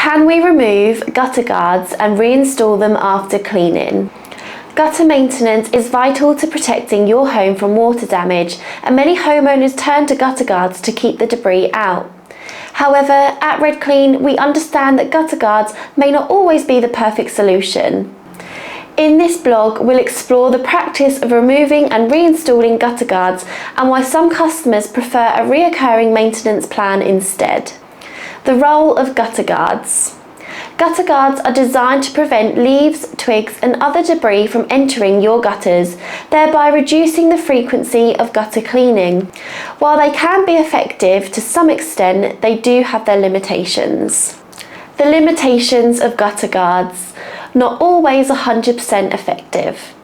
Can we remove gutter guards and reinstall them after cleaning? Gutter maintenance is vital to protecting your home from water damage, and many homeowners turn to gutter guards to keep the debris out. However, at RedClean, we understand that gutter guards may not always be the perfect solution. In this blog, we'll explore the practice of removing and reinstalling gutter guards and why some customers prefer a reoccurring maintenance plan instead. The role of gutter guards. Gutter guards are designed to prevent leaves, twigs and other debris from entering your gutters, thereby reducing the frequency of gutter cleaning. While they can be effective to some extent, they do have their limitations. The limitations of gutter guards. Not always 100% effective.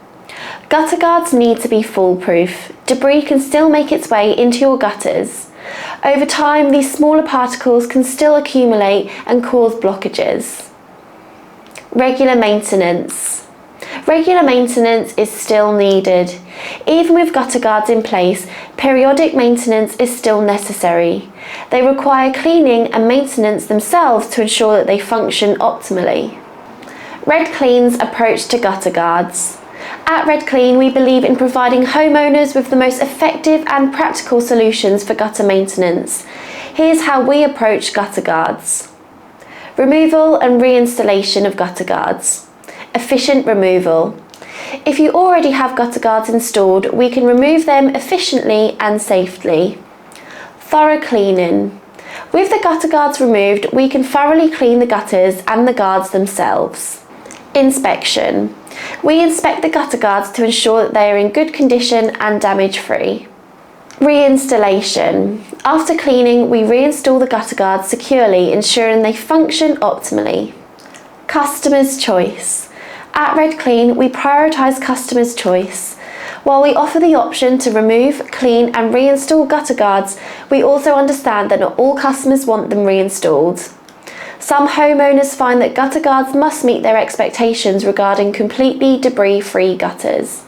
Gutter guards need to be foolproof. Debris can still make its way into your gutters. Over time, these smaller particles can still accumulate and cause blockages. Regular maintenance. Regular maintenance is still needed. Even with gutter guards in place, periodic maintenance is still necessary. They require cleaning and maintenance themselves to ensure that they function optimally. RedClean's approach to gutter guards. At RedClean, we believe in providing homeowners with the most effective and practical solutions for gutter maintenance. Here's how we approach gutter guards. Removal and reinstallation of gutter guards. Efficient removal. If you already have gutter guards installed, we can remove them efficiently and safely. Thorough cleaning. With the gutter guards removed, we can thoroughly clean the gutters and the guards themselves. Inspection. We inspect the gutter guards to ensure that they are in good condition and damage-free. Reinstallation. After cleaning, we reinstall the gutter guards securely, ensuring they function optimally. Customer's choice. At RedClean, we prioritise customers' choice. While we offer the option to remove, clean and reinstall gutter guards, we also understand that not all customers want them reinstalled. Some homeowners find that gutter guards must meet their expectations regarding completely debris-free gutters.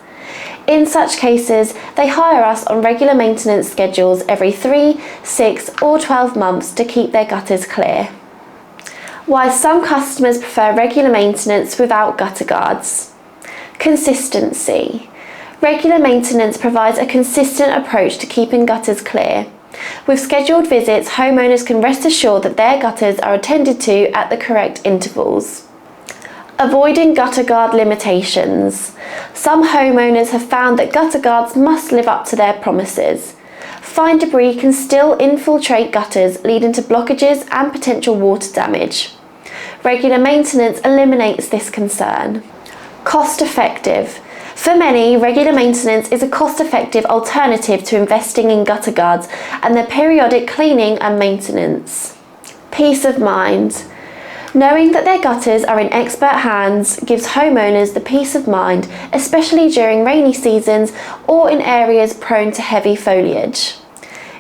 In such cases, they hire us on regular maintenance schedules every 3, 6 or 12 months to keep their gutters clear. Why some customers prefer regular maintenance without gutter guards. Consistency. Regular maintenance provides a consistent approach to keeping gutters clear. With scheduled visits, homeowners can rest assured that their gutters are attended to at the correct intervals. Avoiding gutter guard limitations. Some homeowners have found that gutter guards must live up to their promises. Fine debris can still infiltrate gutters, leading to blockages and potential water damage. Regular maintenance eliminates this concern. Cost effective. For many, regular maintenance is a cost-effective alternative to investing in gutter guards and their periodic cleaning and maintenance. Peace of mind. Knowing that their gutters are in expert hands gives homeowners the peace of mind, especially during rainy seasons or in areas prone to heavy foliage.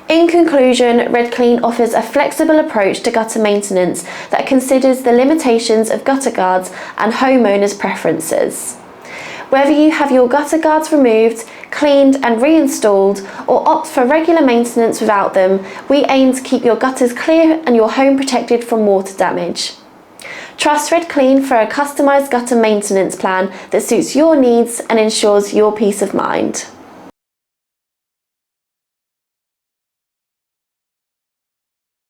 In conclusion, RedClean offers a flexible approach to gutter maintenance that considers the limitations of gutter guards and homeowners' preferences. Whether you have your gutter guards removed, cleaned and reinstalled, or opt for regular maintenance without them, we aim to keep your gutters clear and your home protected from water damage. Trust RedClean for a customised gutter maintenance plan that suits your needs and ensures your peace of mind.